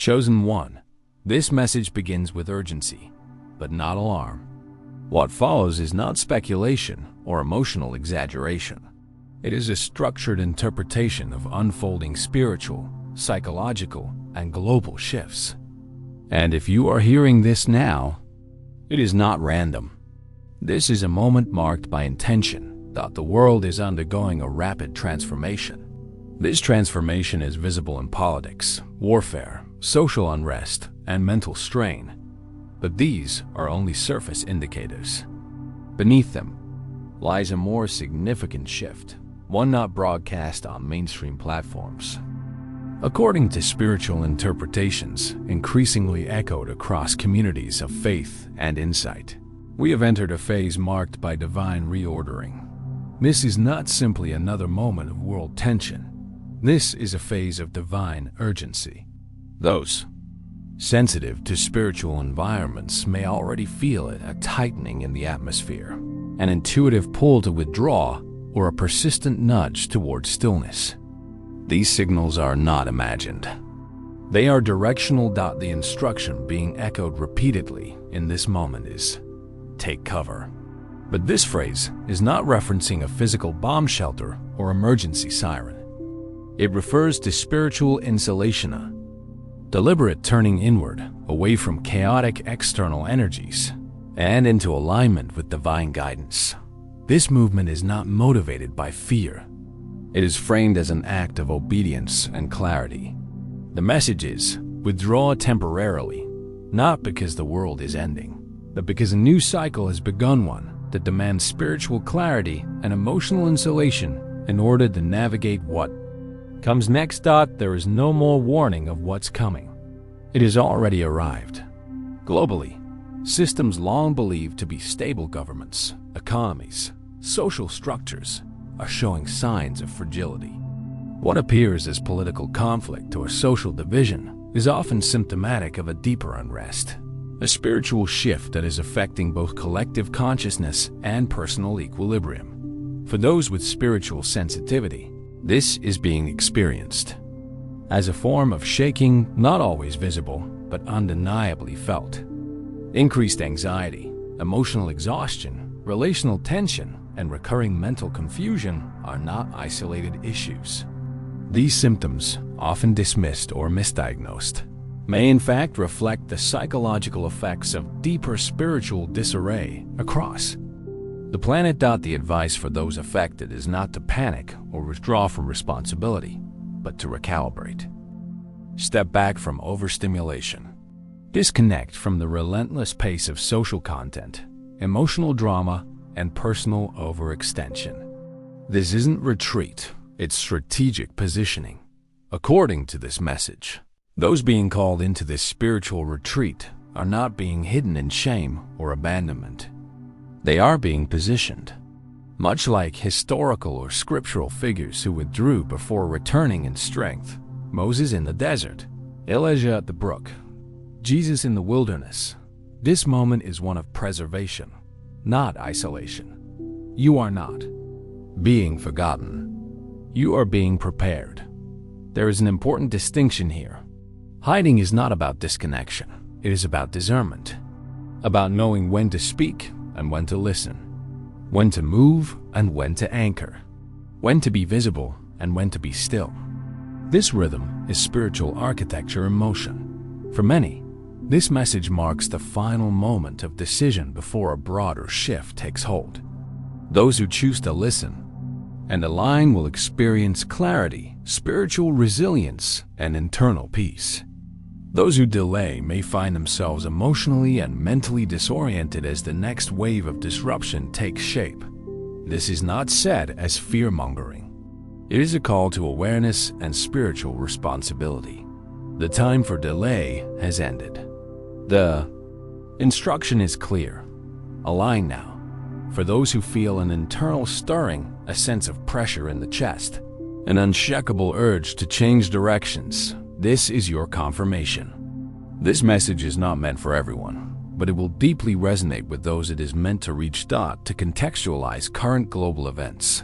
Chosen one. This message begins with urgency, but not alarm. What follows is not speculation or emotional exaggeration. It is a structured interpretation of unfolding spiritual, psychological, and global shifts. And if you are hearing this now, it is not random. This is a moment marked by intention that the world is undergoing a rapid transformation. This transformation is visible in politics, warfare, social unrest, and mental strain. But these are only surface indicators. Beneath them lies a more significant shift, one not broadcast on mainstream platforms. According to spiritual interpretations increasingly echoed across communities of faith and insight, we have entered a phase marked by divine reordering. This is not simply another moment of world tension. This is a phase of divine urgency. Those sensitive to spiritual environments may already feel it, a tightening in the atmosphere, an intuitive pull to withdraw, or a persistent nudge toward stillness. These signals are not imagined. They are directional. The instruction being echoed repeatedly in this moment is, take cover. But this phrase is not referencing a physical bomb shelter or emergency siren. It refers to spiritual insulation, deliberate turning inward, away from chaotic external energies, and into alignment with divine guidance. This movement is not motivated by fear. It is framed as an act of obedience and clarity. The message is, withdraw temporarily, not because the world is ending, but because a new cycle has begun, one that demands spiritual clarity and emotional insulation in order to navigate what comes next. There is no more warning of what's coming. It has already arrived. Globally, systems long believed to be stable governments, economies, social structures are showing signs of fragility. What appears as political conflict or social division is often symptomatic of a deeper unrest, a spiritual shift that is affecting both collective consciousness and personal equilibrium. For those with spiritual sensitivity, this is being experienced as a form of shaking, not always visible, but undeniably felt. Increased anxiety, emotional exhaustion, relational tension, and recurring mental confusion are not isolated issues. These symptoms, often dismissed or misdiagnosed, may in fact reflect the psychological effects of deeper spiritual disarray across the planet. The advice for those affected is not to panic or withdraw from responsibility, but to recalibrate. Step back from overstimulation. Disconnect from the relentless pace of social content, emotional drama, and personal overextension. This isn't retreat, it's strategic positioning. According to this message, those being called into this spiritual retreat are not being hidden in shame or abandonment. They are being positioned, much like historical or scriptural figures who withdrew before returning in strength. Moses in the desert, Elijah at the brook, Jesus in the wilderness. This moment is one of preservation, not isolation. You are not being forgotten. You are being prepared. There is an important distinction here. Hiding is not about disconnection. It is about discernment, about knowing when to speak and when to listen, when to move and when to anchor, when to be visible and when to be still. This rhythm is spiritual architecture in motion. For many, this message marks the final moment of decision before a broader shift takes hold. Those who choose to listen and align will experience clarity, spiritual resilience, and internal peace. Those who delay may find themselves emotionally and mentally disoriented as the next wave of disruption takes shape. This is not said as fear-mongering. It is a call to awareness and spiritual responsibility. The time for delay has ended. The instruction is clear. Align now. For those who feel an internal stirring, a sense of pressure in the chest, an unshakable urge to change directions, this is your confirmation. This message is not meant for everyone, but it will deeply resonate with those it is meant to reach. To contextualize current global events.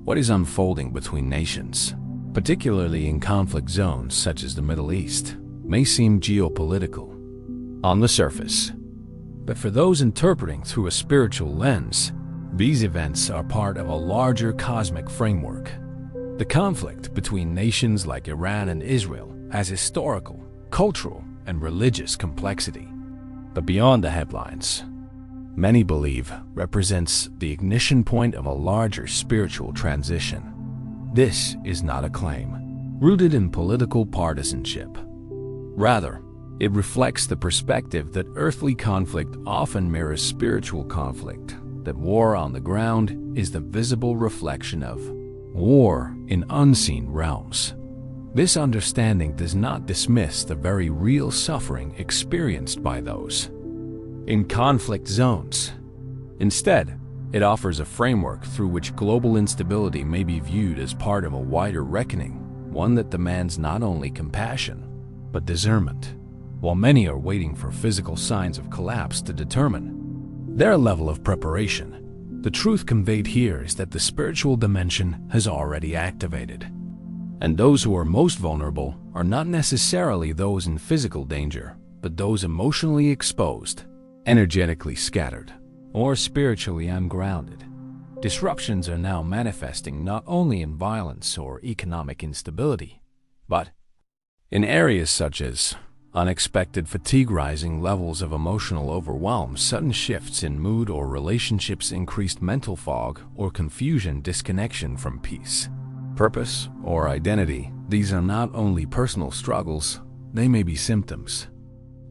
What is unfolding between nations, particularly in conflict zones such as the Middle East? may seem geopolitical on the surface, but for those interpreting through a spiritual lens, these events are part of a larger cosmic framework. The conflict between nations like Iran and Israel has historical, cultural, and religious complexity. But beyond the headlines, many believe represents the ignition point of a larger spiritual transition. This is not a claim rooted in political partisanship. Rather, it reflects the perspective that earthly conflict often mirrors spiritual conflict, that war on the ground is the visible reflection of war in unseen realms. This understanding does not dismiss the very real suffering experienced by those in conflict zones. Instead, it offers a framework through which global instability may be viewed as part of a wider reckoning, one that demands not only compassion, but discernment. While many are waiting for physical signs of collapse to determine their level of preparation, the truth conveyed here is that the spiritual dimension has already activated. And those who are most vulnerable are not necessarily those in physical danger, but those emotionally exposed, energetically scattered, or spiritually ungrounded. Disruptions are now manifesting not only in violence or economic instability, but in areas such as unexpected fatigue, rising levels of emotional overwhelm, sudden shifts in mood or relationships, increased mental fog or confusion, disconnection from peace, purpose, or identity. These are not only personal struggles, they may be symptoms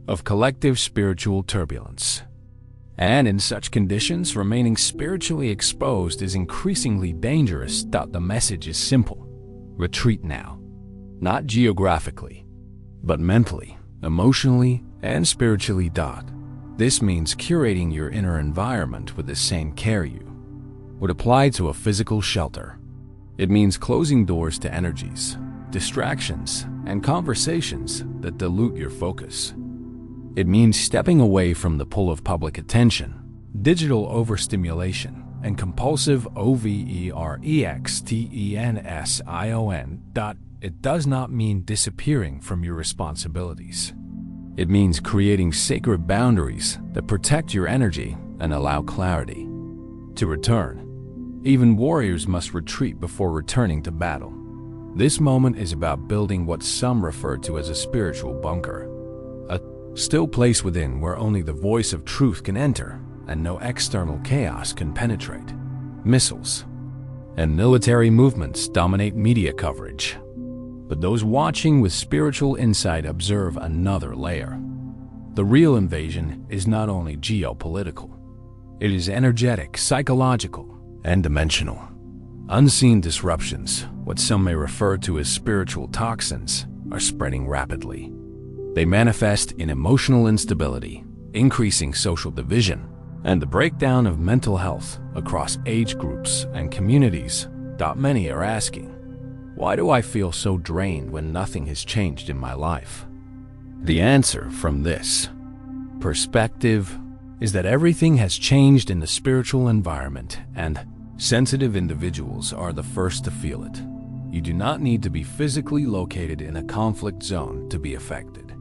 of collective spiritual turbulence. And in such conditions, remaining spiritually exposed is increasingly dangerous. The message is simple: retreat now. Not geographically, but mentally, emotionally, and spiritually. This means curating your inner environment with the same care you would apply to a physical shelter. It means closing doors to energies, distractions, and conversations that dilute your focus. It means stepping away from the pull of public attention, digital overstimulation, and compulsive overextension. It does not mean disappearing from your responsibilities. It means creating sacred boundaries that protect your energy and allow clarity to return. Even warriors must retreat before returning to battle. This moment is about building what some refer to as a spiritual bunker, a still place within where only the voice of truth can enter and no external chaos can penetrate. Missiles and military movements dominate media coverage, but those watching with spiritual insight observe another layer. The real invasion is not only geopolitical, it is energetic, psychological, and dimensional. Unseen disruptions, what some may refer to as spiritual toxins, are spreading rapidly. They manifest in emotional instability, increasing social division, and the breakdown of mental health across age groups and communities. Many are asking, why do I feel so drained when nothing has changed in my life? The answer from this perspective is that everything has changed in the spiritual environment, and sensitive individuals are the first to feel it. You do not need to be physically located in a conflict zone to be affected.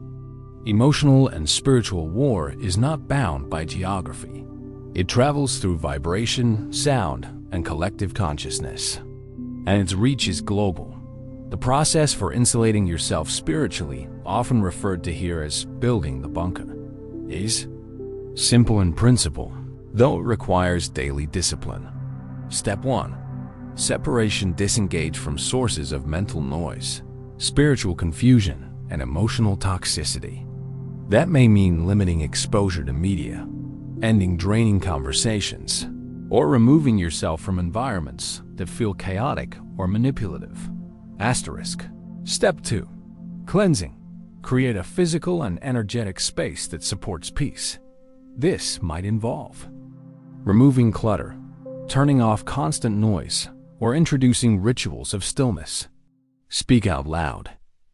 Emotional and spiritual war is not bound by geography. It travels through vibration, sound, and collective consciousness, and its reach is global. The process for insulating yourself spiritually, often referred to here as building the bunker, is simple in principle, though it requires daily discipline. Step 1. Separation. Disengage from sources of mental noise, spiritual confusion, and emotional toxicity. That may mean limiting exposure to media, ending draining conversations, or removing yourself from environments that feel chaotic or manipulative. Step 2. Cleansing. Create a physical and energetic space that supports peace. This might involve removing clutter, turning off constant noise, or introducing rituals of stillness. Speak out loud.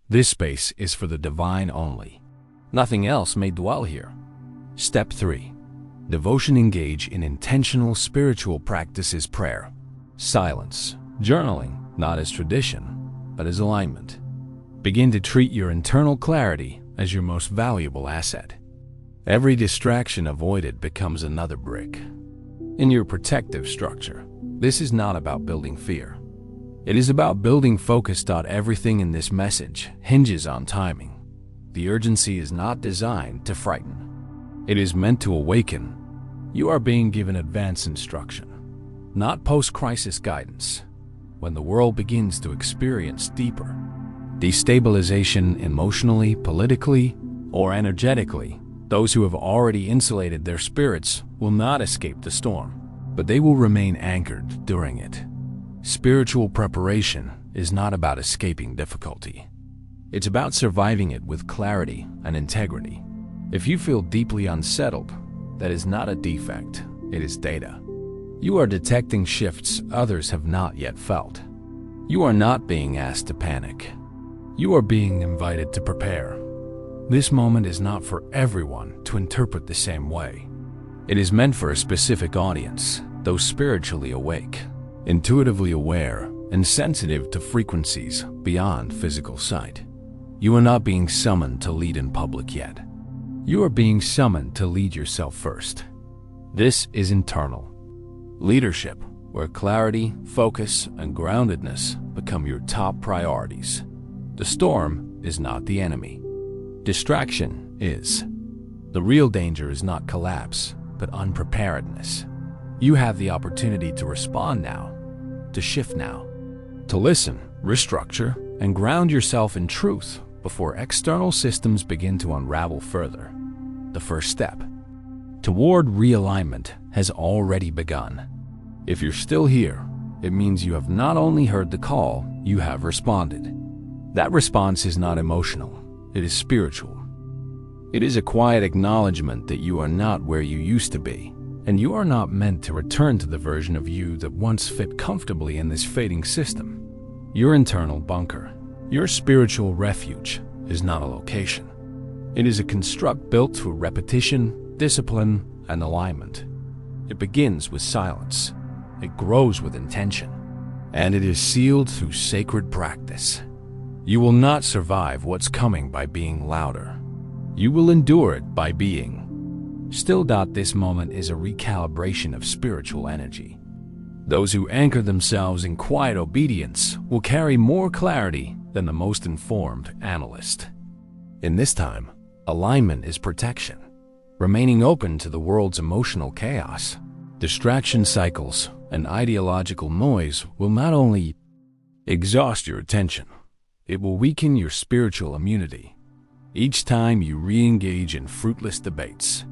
This space is for the divine only. Nothing else may dwell here. Step 3. Devotion. Engage in intentional spiritual practices. Prayer, silence, journaling, not as tradition, but as alignment. Begin to treat your internal clarity as your most valuable asset. Every distraction avoided becomes another brick in your protective structure. This is not about building fear. It is about building focus. Everything in this message hinges on timing. The urgency is not designed to frighten. It is meant to awaken. You are being given advance instruction, not post-crisis guidance. When the world begins to experience deeper destabilization emotionally, politically, or energetically, those who have already insulated their spirits will not escape the storm, but they will remain anchored during it. Spiritual preparation is not about escaping difficulty. It's about surviving it with clarity and integrity. If you feel deeply unsettled, that is not a defect, it is data. You are detecting shifts others have not yet felt. You are not being asked to panic. You are being invited to prepare. This moment is not for everyone to interpret the same way. It is meant for a specific audience, those spiritually awake, intuitively aware, and sensitive to frequencies beyond physical sight. You are not being summoned to lead in public yet. You are being summoned to lead yourself first. This is internal leadership, where clarity, focus, and groundedness become your top priorities. The storm is not the enemy. Distraction is. The real danger is not collapse, but unpreparedness. You have the opportunity to respond now, to shift now, to listen, restructure, and ground yourself in truth before external systems begin to unravel further. The first step toward realignment has already begun. If you're still here, it means you have not only heard the call, you have responded. That response is not emotional, it is spiritual. It is a quiet acknowledgement that you are not where you used to be, and you are not meant to return to the version of you that once fit comfortably in this fading system. Your internal bunker, your spiritual refuge, is not a location. It is a construct built through repetition, discipline, and alignment. It begins with silence. It grows with intention. And it is sealed through sacred practice. You will not survive what's coming by being louder. You will endure it by being still. This moment is a recalibration of spiritual energy. Those who anchor themselves in quiet obedience will carry more clarity than the most informed analyst. In this time, alignment is protection. Remaining open to the world's emotional chaos, distraction cycles, and ideological noise will not only exhaust your attention, it will weaken your spiritual immunity. Each time you re-engage in fruitless debates,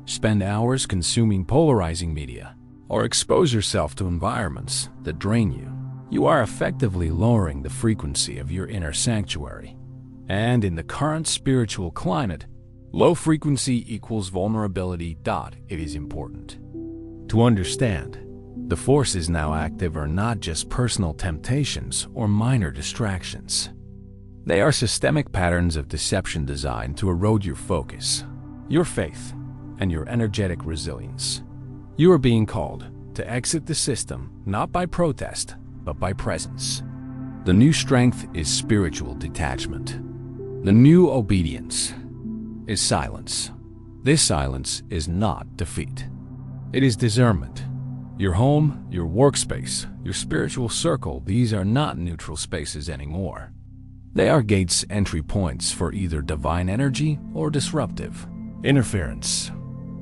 spend hours consuming polarizing media, or expose yourself to environments that drain you, you are effectively lowering the frequency of your inner sanctuary. And in the current spiritual climate, low frequency equals vulnerability. It is important to understand the forces now active are not just personal temptations or minor distractions. They are systemic patterns of deception designed to erode your focus, your faith, and your energetic resilience. You are being called to exit the system not by protest, but by presence. The new strength is spiritual detachment. The new obedience is silence. This silence is not defeat. It is discernment. Your home, your workspace, your spiritual circle, these are not neutral spaces anymore. They are gates, entry points for either divine energy or disruptive interference.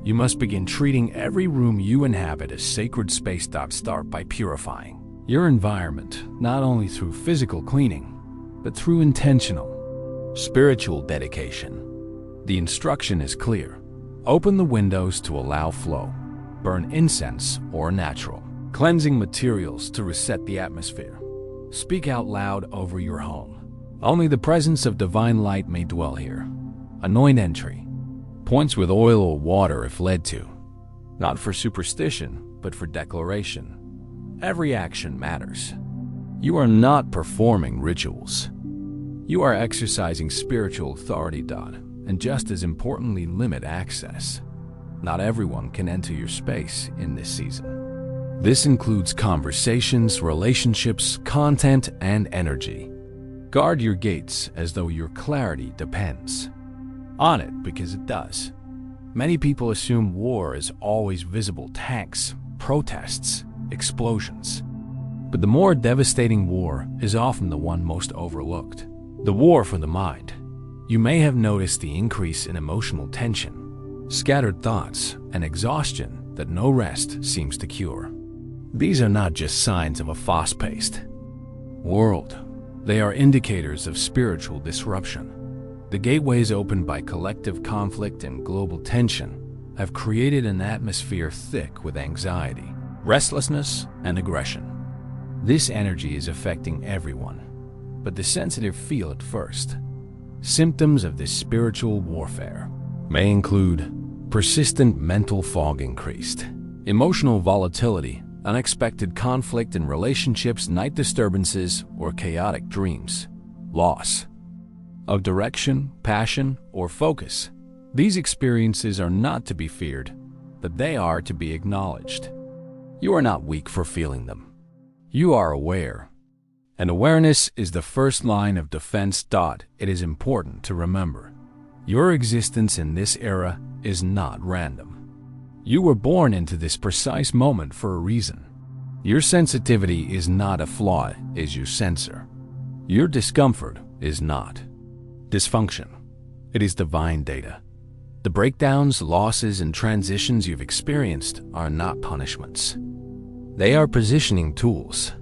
You must begin treating every room you inhabit as sacred space. Start by purifying your environment, not only through physical cleaning, but through intentional spiritual dedication. The instruction is clear. Open the windows to allow flow. Burn incense or natural cleansing materials to reset the atmosphere. Speak out loud over your home. Only the presence of divine light may dwell here. Anoint entry points with oil or water if led to, not for superstition, but for declaration. Every action matters. You are not performing rituals. You are exercising spiritual authority. And just as importantly, limit access. Not everyone can enter your space in this season. This includes conversations, relationships, content, and energy. Guard your gates as though your clarity depends. on it because it does. Many people assume war is always visible tanks, protests, explosions. But the more devastating war is often the one most overlooked. The war for the mind. You may have noticed the increase in emotional tension, scattered thoughts, and exhaustion that no rest seems to cure. These are not just signs of a fast-paced world. They are indicators of spiritual disruption. The gateways opened by collective conflict and global tension have created an atmosphere thick with anxiety, restlessness, and aggression. This energy is affecting everyone, but the sensitive feel it first. Symptoms of this spiritual warfare may include persistent mental fog increased, emotional volatility, unexpected conflict in relationships, night disturbances, or chaotic dreams, loss of direction, passion, or focus. These experiences are not to be feared, but they are to be acknowledged. You are not weak for feeling them. You are aware. And awareness is the first line of defense. It is important to remember. Your existence in this era is not random. You were born into this precise moment for a reason. Your sensitivity is not a flaw, it is your sensor. Your discomfort is not dysfunction. It is divine data. The breakdowns, losses, and transitions you've experienced are not punishments. They are positioning tools.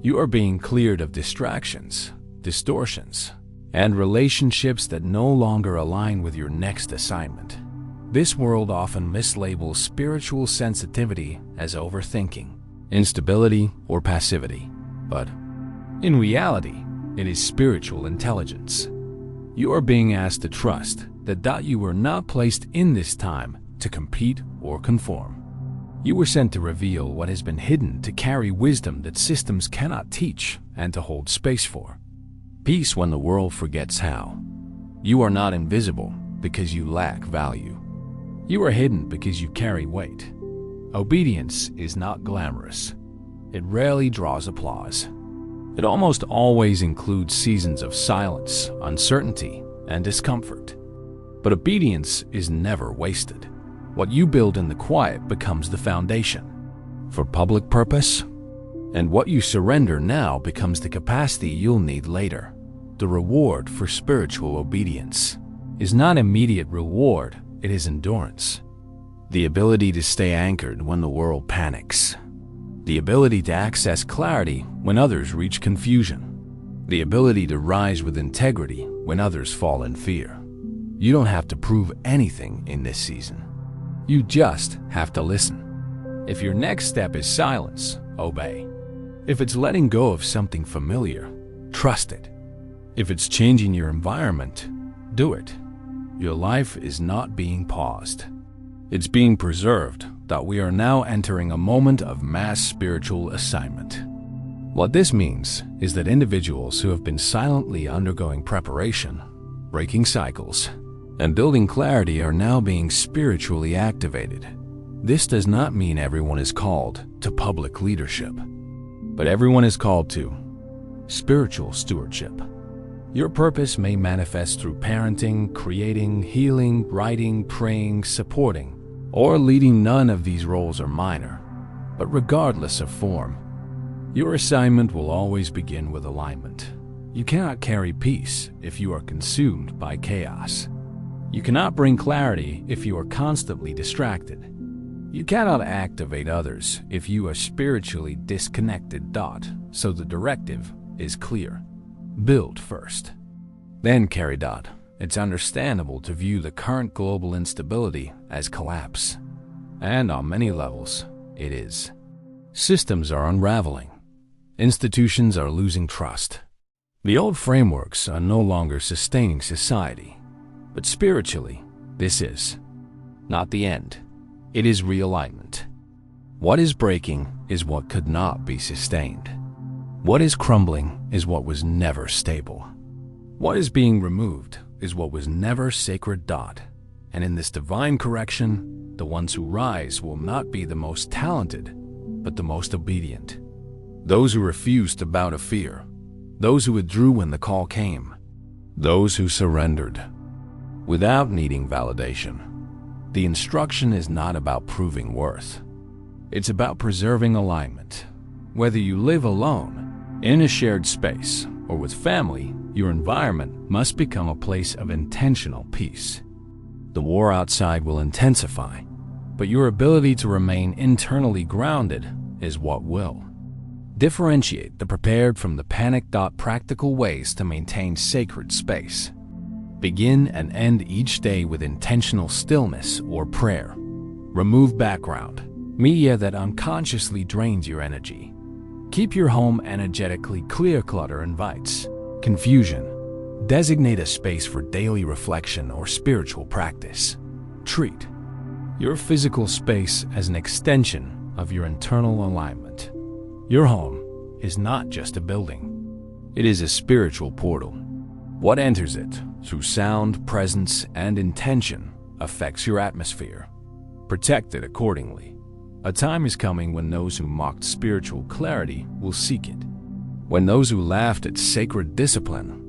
You are being cleared of distractions, distortions, and relationships that no longer align with your next assignment. This world often mislabels spiritual sensitivity as overthinking, instability, or passivity. But in reality, it is spiritual intelligence. You are being asked to trust that you were not placed in this time to compete or conform. You were sent to reveal what has been hidden, to carry wisdom that systems cannot teach, and to hold space for peace when the world forgets how. You are not invisible because you lack value. You are hidden because you carry weight. Obedience is not glamorous. It rarely draws applause. It almost always includes seasons of silence, uncertainty, and discomfort. But obedience is never wasted. What you build in the quiet becomes the foundation for public purpose, and what you surrender now becomes the capacity you'll need later. The reward for spiritual obedience is not immediate reward, it is endurance. The ability to stay anchored when the world panics. The ability to access clarity when others reach confusion. The ability to rise with integrity when others fall in fear. You don't have to prove anything in this season. You just have to listen. If your next step is silence, obey. If it's letting go of something familiar, trust it. If it's changing your environment, do it. Your life is not being paused. It's being preserved. That we are now entering a moment of mass spiritual assignment. What this means is that individuals who have been silently undergoing preparation, breaking cycles, and building clarity are now being spiritually activated. This does not mean everyone is called to public leadership, but everyone is called to spiritual stewardship. Your purpose may manifest through parenting, creating, healing, writing, praying, supporting, or leading. None of these roles are minor, but regardless of form, your assignment will always begin with alignment. You cannot carry peace if you are consumed by chaos. You cannot bring clarity if you are constantly distracted. You cannot activate others if you are spiritually disconnected. So the directive is clear. Build first, then carry. It's understandable to view the current global instability as collapse. And on many levels, it is. Systems are unraveling. Institutions are losing trust. The old frameworks are no longer sustaining society. But spiritually, this is not the end. It is realignment. What is breaking is what could not be sustained. What is crumbling is what was never stable. What is being removed is what was never sacred. And in this divine correction, the ones who rise will not be the most talented, but the most obedient. Those who refused to bow to fear. Those who withdrew when the call came. Those who surrendered without needing validation. The instruction is not about proving worth. It's about preserving alignment. Whether you live alone, in a shared space, or with family, your environment must become a place of intentional peace. The war outside will intensify, but your ability to remain internally grounded is what will. Differentiate the prepared from the panicked. Practical ways to maintain sacred space. Begin and end each day with intentional stillness or prayer. Remove background media that unconsciously drains your energy. Keep your home energetically clear. Clutter invites confusion. Designate a space for daily reflection or spiritual practice. Treat your physical space as an extension of your internal alignment. Your home is not just a building. It is a spiritual portal. What enters it through sound, presence, and intention affects your atmosphere. Protect it accordingly. A time is coming when those who mocked spiritual clarity will seek it. When those who laughed at sacred discipline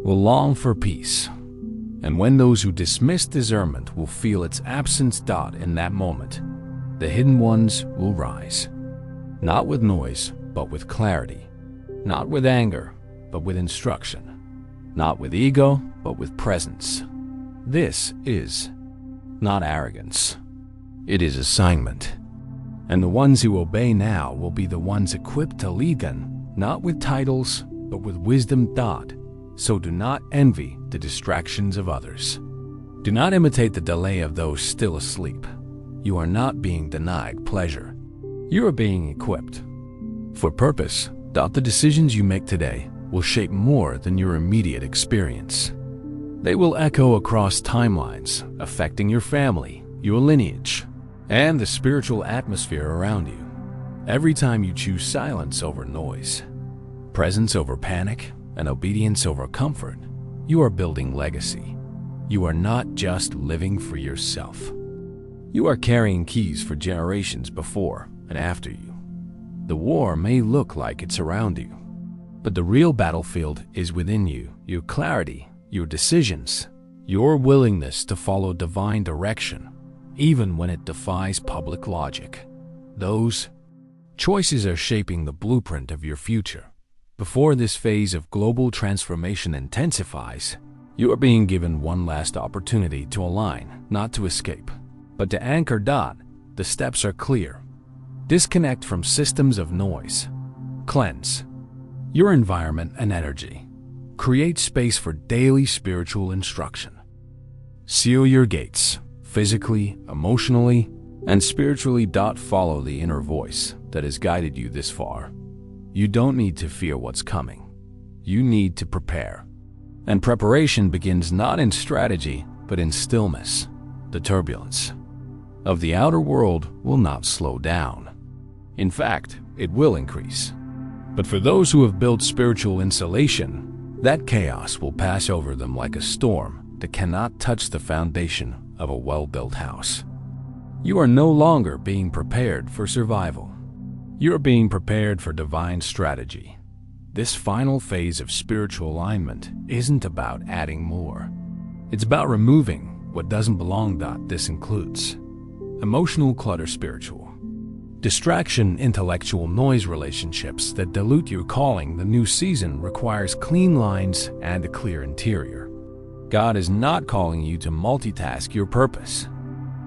will long for peace. And when those who dismissed discernment will feel its absence. In that moment, the hidden ones will rise. Not with noise, but with clarity. Not with anger, but with instruction. Not with ego, but with presence. This is not arrogance. It is assignment. And the ones who obey now will be the ones equipped to lead them, not with titles, but with wisdom. So do not envy the distractions of others. Do not imitate the delay of those still asleep. You are not being denied pleasure. You are being equipped for purpose. The decisions you make today will shape more than your immediate experience. They will echo across timelines, affecting your family, your lineage, and the spiritual atmosphere around you. Every time you choose silence over noise, presence over panic, and obedience over comfort, you are building legacy. You are not just living for yourself. You are carrying keys for generations before and after you. The war may look like it's around you, but the real battlefield is within you. Your clarity, your decisions, your willingness to follow divine direction, even when it defies public logic. Those choices are shaping the blueprint of your future. Before this phase of global transformation intensifies, you are being given one last opportunity to align, not to escape, but to anchor. The steps are clear. Disconnect from systems of noise. Cleanse your environment and energy. Create space for daily spiritual instruction. Seal your gates, physically, emotionally, and spiritually. Follow the inner voice that has guided you this far. You don't need to fear what's coming. You need to prepare. And preparation begins not in strategy, but in stillness. The turbulence of the outer world will not slow down. In fact, it will increase. But for those who have built spiritual insulation, that chaos will pass over them like a storm that cannot touch the foundation of a well-built house. You are no longer being prepared for survival. You are being prepared for divine strategy. This final phase of spiritual alignment isn't about adding more. It's about removing what doesn't belong. This includes emotional clutter, spiritual distraction, intellectual noise, relationships that dilute your calling. The new season requires clean lines and a clear interior. God is not calling you to multitask your purpose.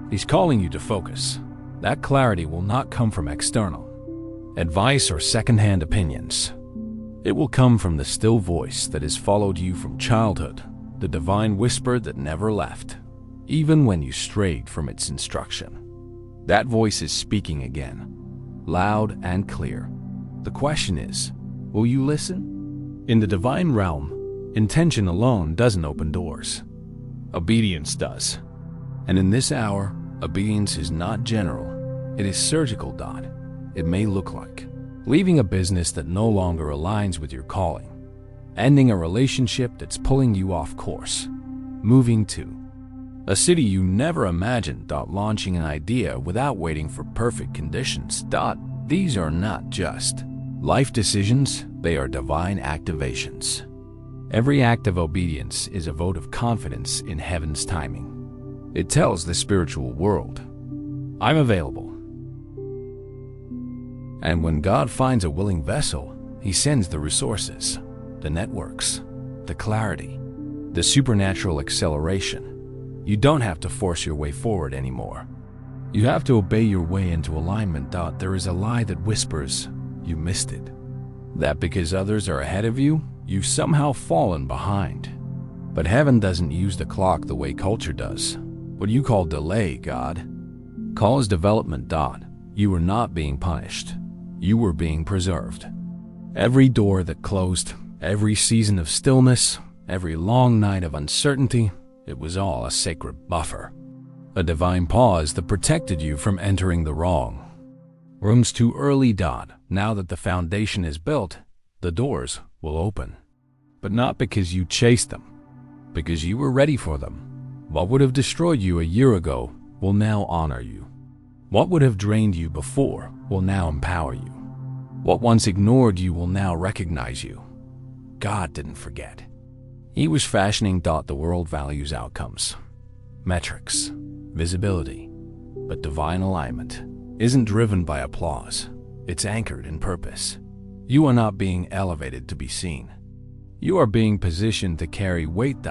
He's calling you to focus. That clarity will not come from external advice or secondhand opinions. It will come from the still voice that has followed you from childhood, the divine whisper that never left, even when you strayed from its instruction. That voice is speaking again, loud and clear. The question is, will you listen? In the divine realm, intention alone doesn't open doors. Obedience does. And in this hour, obedience is not general, it is surgical. It may look like leaving a business that no longer aligns with your calling, ending a relationship that's pulling you off course, moving to a city you never imagined. Launching an idea without waiting for perfect conditions. These are not just life decisions, they are divine activations. Every act of obedience is a vote of confidence in heaven's timing. It tells the spiritual world, I'm available. And when God finds a willing vessel, He sends the resources, the networks, the clarity, the supernatural acceleration. You don't have to force your way forward anymore. You have to obey your way into alignment. There is a lie that whispers, you missed it. That because others are ahead of you, you've somehow fallen behind. But heaven doesn't use the clock the way culture does. What you call delay, God calls development. You were not being punished. You were being preserved. Every door that closed, every season of stillness, every long night of uncertainty, it was all a sacred buffer. A divine pause that protected you from entering the wrong rooms too early. Now that the foundation is built, the doors will open. But not because you chased them, because you were ready for them. What would have destroyed you a year ago will now honor you. What would have drained you before will now empower you. What once ignored you will now recognize you. God didn't forget. He was fashioning. The world values outcomes, metrics, visibility. But divine alignment isn't driven by applause. It's anchored in purpose. You are not being elevated to be seen. You are being positioned to carry weight.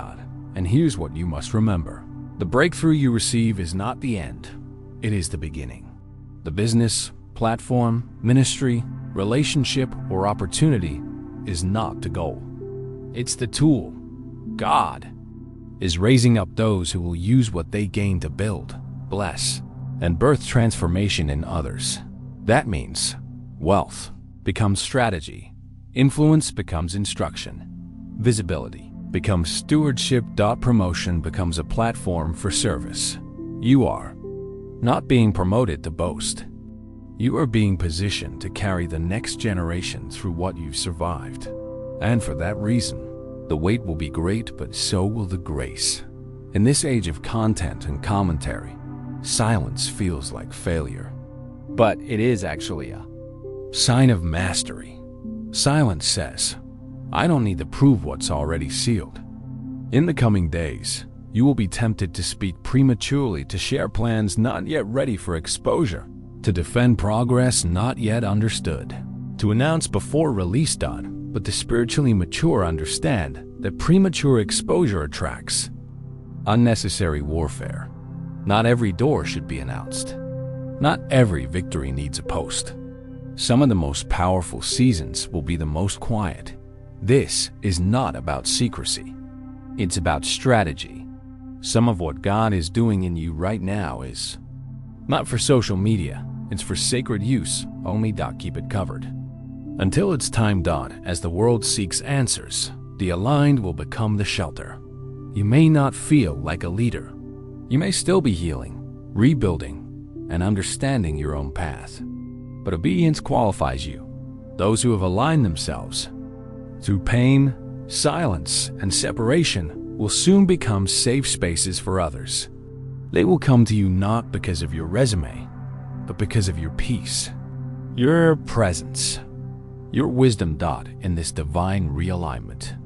And here's what you must remember. The breakthrough you receive is not the end. It is the beginning. The business, platform, ministry, relationship, or opportunity is not the goal. It's the tool. God is raising up those who will use what they gain to build, bless, and birth transformation in others. That means wealth becomes strategy, influence becomes instruction, visibility becomes stewardship. Promotion becomes a platform for service. You are not being promoted to boast. You are being positioned to carry the next generation through what you've survived. And for that reason, the wait will be great, but so will the grace. In this age of content and commentary, silence feels like failure. But it is actually a sign of mastery. Silence says, I don't need to prove what's already sealed. In the coming days, you will be tempted to speak prematurely, to share plans not yet ready for exposure, to defend progress not yet understood, to announce before release. But the spiritually mature understand that premature exposure attracts unnecessary warfare. Not every door should be announced. Not every victory needs a post. Some of the most powerful seasons will be the most quiet. This is not about secrecy. It's about strategy. Some of what God is doing in you right now is not for social media. It's for sacred use only. Keep it covered. Until it's time. As the world seeks answers, the aligned will become the shelter. You may not feel like a leader. You may still be healing, rebuilding, and understanding your own path. But obedience qualifies you. Those who have aligned themselves through pain, silence, and separation will soon become safe spaces for others. They will come to you not because of your resume, but because of your peace, your presence, your wisdom. In this divine realignment,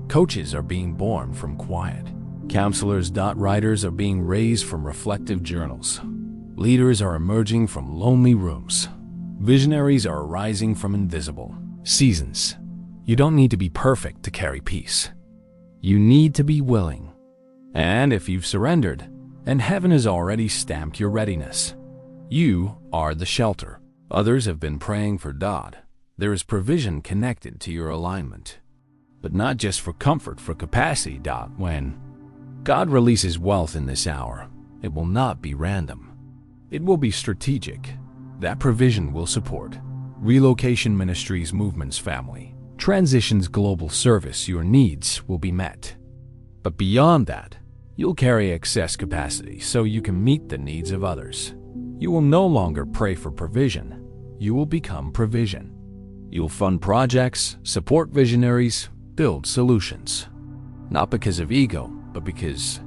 coaches are being born from quiet. Counselors. Writers are being raised from reflective journals. Leaders are emerging from lonely rooms. Visionaries are arising from invisible seasons. You don't need to be perfect to carry peace. You need to be willing. And if you've surrendered, and heaven has already stamped your readiness, you are the shelter. Others have been praying for. There is provision connected to your alignment, but not just for comfort, for capacity. When God releases wealth in this hour, it will not be random. It will be strategic. That provision will support relocation ministries, movements, family, transitions, global service. Your needs will be met. But beyond that, you'll carry excess capacity so you can meet the needs of others. You will no longer pray for provision. You will become provision. You'll fund projects, support visionaries, build solutions. Not because of ego, but because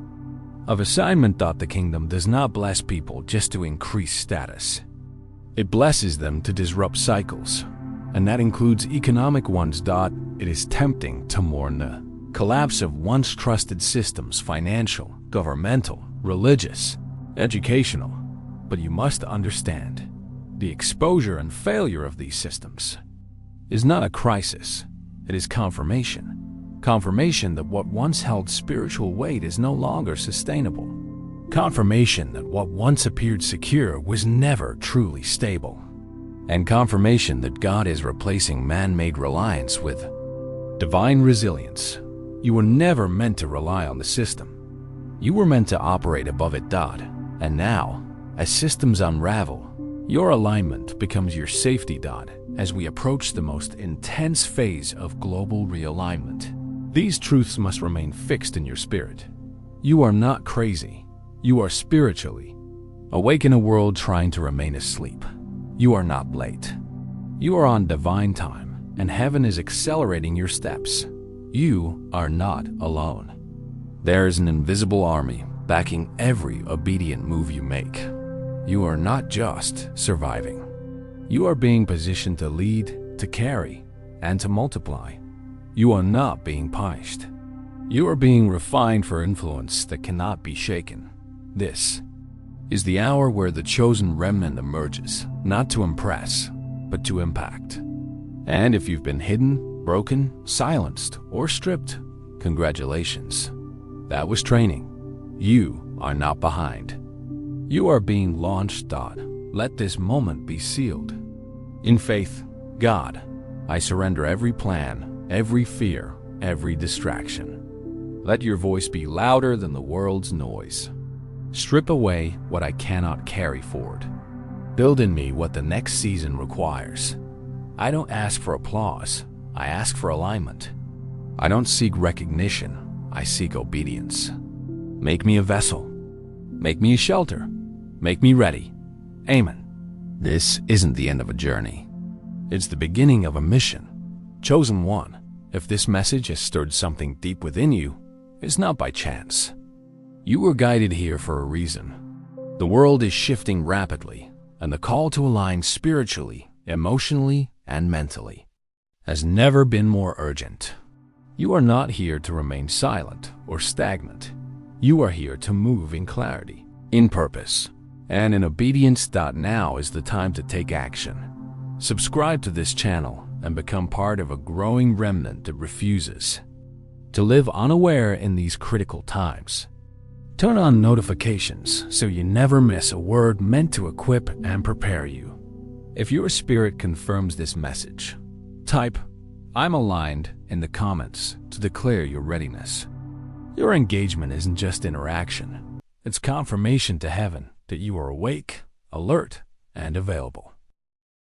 of assignment. The kingdom does not bless people just to increase status. It blesses them to disrupt cycles, and that includes economic ones. It is tempting to mourn the collapse of once trusted systems, financial, governmental, religious, educational. But you must understand, the exposure and failure of these systems is not a crisis. It is confirmation. Confirmation that what once held spiritual weight is no longer sustainable. Confirmation that what once appeared secure was never truly stable. And confirmation that God is replacing man-made reliance with divine resilience. You were never meant to rely on the system. You were meant to operate above it. And now, as systems unravel, your alignment becomes your safety. As we approach the most intense phase of global realignment, these truths must remain fixed in your spirit. You are not crazy. You are spiritually awake in a world trying to remain asleep. You are not late. You are on divine time, and heaven is accelerating your steps. You are not alone. There is an invisible army backing every obedient move you make. You are not just surviving. You are being positioned to lead, to carry, and to multiply. You are not being punished. You are being refined for influence that cannot be shaken. This is the hour where the chosen remnant emerges, not to impress, but to impact. And if you've been hidden, broken, silenced, or stripped, congratulations. That was training. You are not behind. You are being launched. Let this moment be sealed. In faith, God, I surrender every plan, every fear, every distraction. Let your voice be louder than the world's noise. Strip away what I cannot carry forward. Build in me what the next season requires. I don't ask for applause. I ask for alignment. I don't seek recognition. I seek obedience. Make me a vessel. Make me a shelter. Make me ready. Amen. This isn't the end of a journey. It's the beginning of a mission. Chosen one, if this message has stirred something deep within you, it's not by chance. You were guided here for a reason. The world is shifting rapidly, and the call to align spiritually, emotionally, and mentally has never been more urgent. You are not here to remain silent or stagnant. You are here to move in clarity, in purpose, and in obedience. Now is the time to take action. Subscribe to this channel and become part of a growing remnant that refuses to live unaware in these critical times. Turn on notifications so you never miss a word meant to equip and prepare you. If your spirit confirms this message, type "I'm aligned" in the comments to declare your readiness. Your engagement isn't just interaction. It's confirmation to heaven that you are awake, alert, and available.